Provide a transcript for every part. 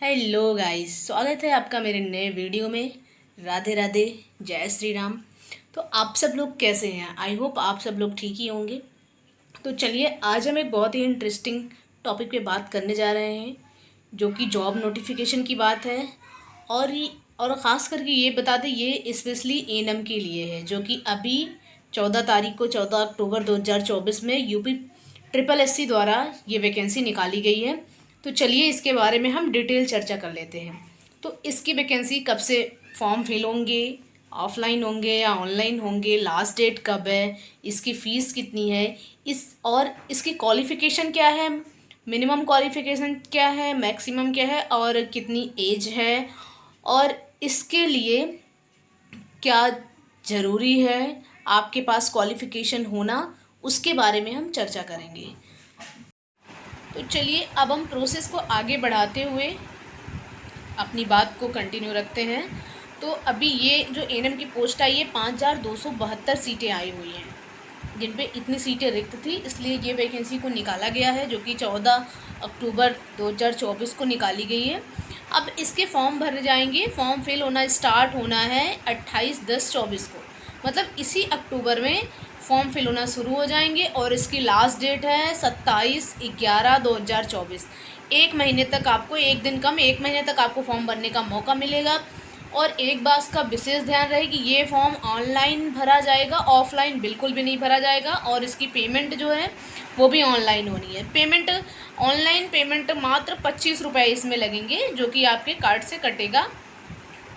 Hello guys, स्वागत है आपका मेरे नए वीडियो में। राधे राधे, जय श्री राम। तो आप सब लोग कैसे हैं? आई होप आप सब लोग ठीक ही होंगे। तो चलिए, आज हम एक बहुत ही इंटरेस्टिंग टॉपिक पे बात करने जा रहे हैं, जो कि जॉब नोटिफिकेशन की बात है। और ख़ास करके ये बता दें, ये स्पेशली एएनएम के लिए है, जो कि अभी 14 तारीख को 14 अक्टूबर 2024 में यूपी ट्रिपल एससी द्वारा ये वैकेंसी निकाली गई है। तो चलिए, इसके बारे में हम डिटेल चर्चा कर लेते हैं। तो इसकी वैकेंसी कब से फॉर्म फिल होंगे, ऑफलाइन होंगे या ऑनलाइन होंगे, लास्ट डेट कब है, इसकी फ़ीस कितनी है, और इसकी क्वालिफ़िकेशन क्या है, मिनिमम क्वालिफ़िकेशन क्या है, मैक्सिमम क्या है, और कितनी एज है, और इसके लिए क्या ज़रूरी है आपके पास क्वालिफ़िकेशन होना, उसके बारे में हम चर्चा करेंगे। तो चलिए, अब हम प्रोसेस को आगे बढ़ाते हुए अपनी बात को कंटिन्यू रखते हैं। तो अभी ये जो एएनएम की पोस्ट आई है, 5272 सीटें आई हुई हैं, जिन पे इतनी सीटें रिक्त थी, इसलिए ये वैकेंसी को निकाला गया है, जो कि 14 अक्टूबर 2024 को निकाली गई है। अब इसके फॉर्म भरे जाएंगे। फॉर्म फिल होना स्टार्ट होना है 28/10/24 को, मतलब इसी अक्टूबर में फॉर्म फिल होना शुरू हो जाएंगे, और इसकी लास्ट डेट है 27/11/2024। एक महीने तक आपको, एक दिन कम, एक महीने तक आपको फॉर्म भरने का मौका मिलेगा। और एक बात का विशेष ध्यान रहे कि ये फॉर्म ऑनलाइन भरा जाएगा, ऑफलाइन बिल्कुल भी नहीं भरा जाएगा। और इसकी पेमेंट जो है वो भी ऑनलाइन होनी है। ऑनलाइन पेमेंट मात्र 25 रुपये इसमें लगेंगे, जो कि आपके कार्ड से कटेगा।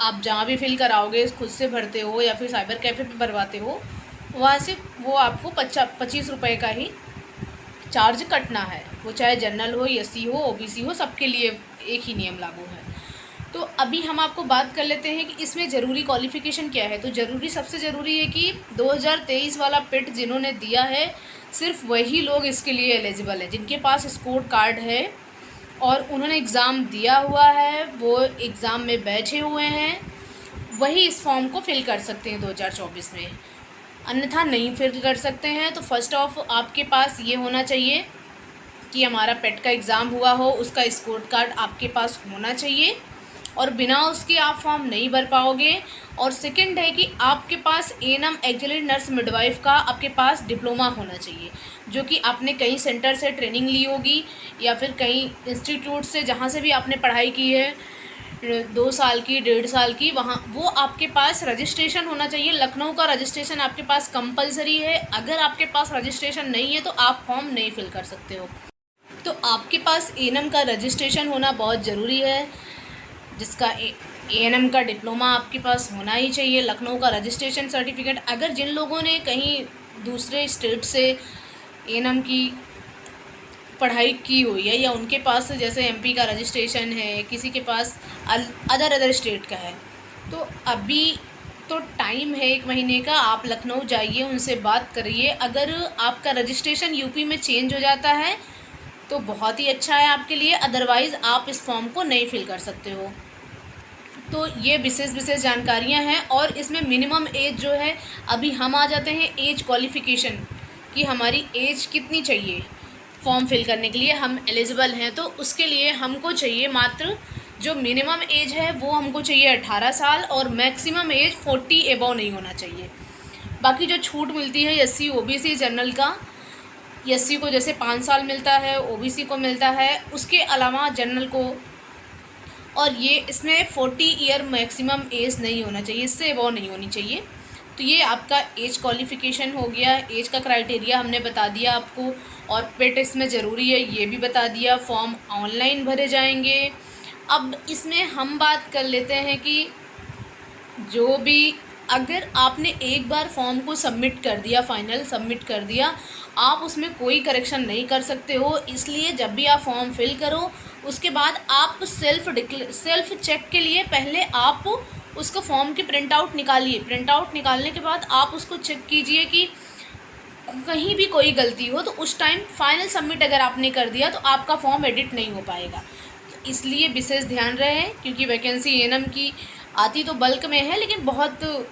आप जहाँ भी फिल कराओगे, खुद से भरते हो या फिर साइबर कैफ़े पे भरवाते हो, वहाँ से वो आपको 25 रुपये का ही चार्ज कटना है। वो चाहे जनरल हो, एससी हो, ओबीसी हो, सबके लिए एक ही नियम लागू है। तो अभी हम आपको बात कर लेते हैं कि इसमें ज़रूरी क्वालिफ़िकेशन क्या है। तो सबसे ज़रूरी है कि 2023 वाला पिट जिन्होंने दिया है, सिर्फ वही लोग इसके लिए एलिजिबल है, जिनके पास स्कोर कार्ड है और उन्होंने एग्ज़ाम दिया हुआ है, वो एग्ज़ाम में बैठे हुए हैं, वही इस फॉर्म को फिल कर सकते हैं 2024 में। अन्यथा नहीं फिल कर सकते हैं। तो फर्स्ट ऑफ आपके पास ये होना चाहिए कि हमारा पेट का एग्ज़ाम हुआ हो, उसका स्कोर कार्ड आपके पास होना चाहिए, और बिना उसके आप फॉर्म नहीं भर पाओगे। और सेकंड है कि आपके पास एएनएम एक्जिलरी नर्स मिडवाइफ का आपके पास डिप्लोमा होना चाहिए, जो कि आपने कई सेंटर से ट्रेनिंग ली होगी, या फिर कई इंस्टीट्यूट से, जहाँ से भी आपने पढ़ाई की है, 2 साल की, 1.5 साल की, वहाँ वो आपके पास रजिस्ट्रेशन होना चाहिए। लखनऊ का रजिस्ट्रेशन आपके पास कंपलसरी है। अगर आपके पास रजिस्ट्रेशन नहीं है तो आप फॉर्म नहीं फिल कर सकते हो। तो आपके पास एएनएम का रजिस्ट्रेशन होना बहुत ज़रूरी है, जिसका एएनएम का डिप्लोमा आपके पास होना ही चाहिए, लखनऊ का रजिस्ट्रेशन सर्टिफिकेट। अगर जिन लोगों ने कहीं दूसरे स्टेट से एएनएम की पढ़ाई की हुई है, या उनके पास जैसे एमपी का रजिस्ट्रेशन है, किसी के पास अदर स्टेट का है, तो अभी तो टाइम है 1 महीने का। आप लखनऊ जाइए, उनसे बात करिए। अगर आपका रजिस्ट्रेशन यूपी में चेंज हो जाता है तो बहुत ही अच्छा है आपके लिए, अदरवाइज़ आप इस फॉर्म को नहीं फिल कर सकते हो। तो ये विशेष जानकारियां हैं। और इसमें मिनिमम एज जो है, अभी हम आ जाते हैं एज क्वालिफ़िकेशन कि हमारी एज कितनी चाहिए फॉर्म फिल करने के लिए, हम एलिजिबल हैं। तो उसके लिए हमको चाहिए मात्र, जो मिनिमम एज है वो हमको चाहिए 18 साल, और मैक्सिमम एज 40 एबव नहीं होना चाहिए। बाकी जो छूट मिलती है एससी ओबीसी जनरल का, एससी को जैसे 5 साल मिलता है, ओबीसी को मिलता है, उसके अलावा जनरल को, और ये इसमें 40 ईयर मैक्सिमम एज नहीं होना चाहिए, इससे एबव नहीं होनी चाहिए। तो ये आपका एज क्वालिफ़िकेशन हो गया। एज का क्राइटेरिया हमने बता दिया आपको, और पेट इसमें ज़रूरी है ये भी बता दिया। फॉर्म ऑनलाइन भरे जाएंगे। अब इसमें हम बात कर लेते हैं कि जो भी, अगर आपने एक बार फॉर्म को सबमिट कर दिया, फाइनल सबमिट कर दिया, आप उसमें कोई करेक्शन नहीं कर सकते हो। इसलिए जब भी आप फॉर्म फिल करो, उसके बाद आप सेल्फ चेक के लिए पहले आप उसको फॉर्म की प्रिंट आउट निकालिए। प्रिंट आउट निकालने के बाद आप उसको चेक कीजिए कि कहीं भी कोई गलती हो, तो उस टाइम फाइनल सबमिट अगर आपने कर दिया तो आपका फॉर्म एडिट नहीं हो पाएगा। तो इसलिए विशेष ध्यान रहे, क्योंकि वैकेंसी एएनएम की आती तो बल्क में है, लेकिन बहुत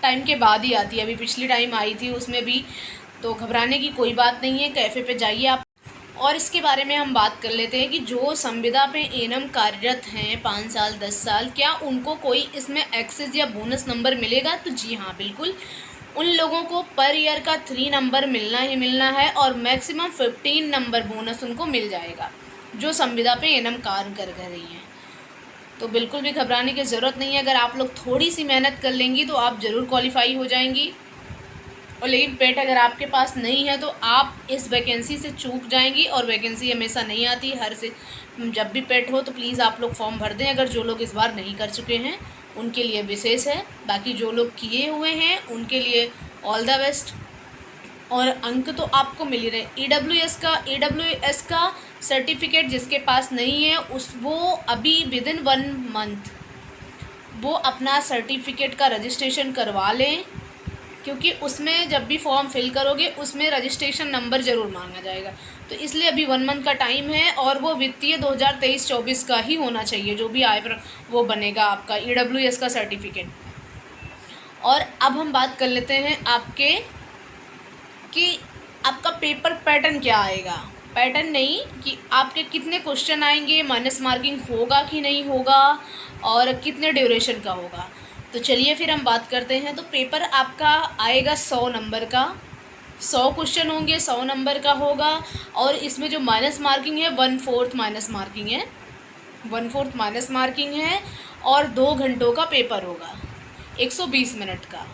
टाइम के बाद ही आती है। अभी पिछली टाइम आई थी उसमें भी, तो घबराने की कोई बात नहीं है। कैफ़े पे जाइए आप, और इसके बारे में हम बात कर लेते हैं कि जो संविदा पे एएनएम कार्यरत हैं 5 साल 10 साल, क्या उनको कोई इसमें एक्सेस या बोनस नंबर मिलेगा? तो जी हाँ, बिल्कुल। उन लोगों को पर ईयर का 3 नंबर मिलना ही मिलना है और मैक्सिमम 15 नंबर बोनस उनको मिल जाएगा, जो संविदा पे एएनएम कार्य कर रही हैं। तो बिल्कुल भी घबराने की ज़रूरत नहीं है। अगर आप लोग थोड़ी सी मेहनत कर लेंगी तो आप ज़रूर क्वालिफाई हो जाएंगी। और लेकिन पेट अगर आपके पास नहीं है तो आप इस वैकेंसी से चूक जाएंगी, और वैकेंसी हमेशा नहीं आती, जब भी पेट हो तो प्लीज़ आप लोग फॉर्म भर दें। अगर जो लोग इस बार नहीं कर चुके हैं उनके लिए विशेष है, बाकी जो लोग किए हुए हैं उनके लिए ऑल द बेस्ट। और अंक तो आपको मिल ही रहे। ईडब्ल्यूएस का सर्टिफिकेट जिसके पास नहीं है वो अभी विदिन 1 मंथ वो अपना सर्टिफिकेट का रजिस्ट्रेशन करवा लें, क्योंकि उसमें जब भी फॉर्म फिल करोगे उसमें रजिस्ट्रेशन नंबर ज़रूर मांगा जाएगा। तो इसलिए अभी 1 मंथ का टाइम है, और वो वित्तीय 2023-24 का ही होना चाहिए, जो भी आय पर वो बनेगा आपका ईडब्ल्यूएस का सर्टिफिकेट। और अब हम बात कर लेते हैं कि आपका पेपर पैटर्न क्या आएगा। पैटर्न नहीं कि आपके कितने क्वेश्चन आएंगे, माइनस मार्किंग होगा कि नहीं होगा, और कितने ड्यूरेशन का होगा। तो चलिए फिर हम बात करते हैं। तो पेपर आपका आएगा 100 नंबर का, 100 क्वेश्चन होंगे, 100 नंबर का होगा। और इसमें जो माइनस मार्किंग है 1/4 माइनस मार्किंग है, 1/4 माइनस मार्किंग है। और 2 घंटों का पेपर होगा, 120 मिनट का।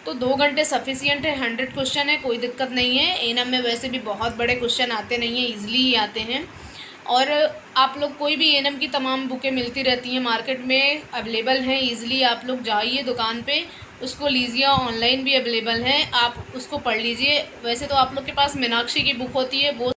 तो 2 घंटे सफिशियंट है, 100 क्वेश्चन है, कोई दिक्कत नहीं है। एएनएम में वैसे भी बहुत बड़े क्वेश्चन आते नहीं हैं, ईजिली ही आते हैं। और आप लोग कोई भी एएनएम की तमाम बुकें मिलती रहती हैं, मार्केट में अवेलेबल हैं, ईजिली आप लोग जाइए दुकान पे, उसको लीजिए। ऑनलाइन भी अवेलेबल हैं, आप उसको पढ़ लीजिए। वैसे तो आप लोग के पास मीनाक्षी की बुक होती है, वो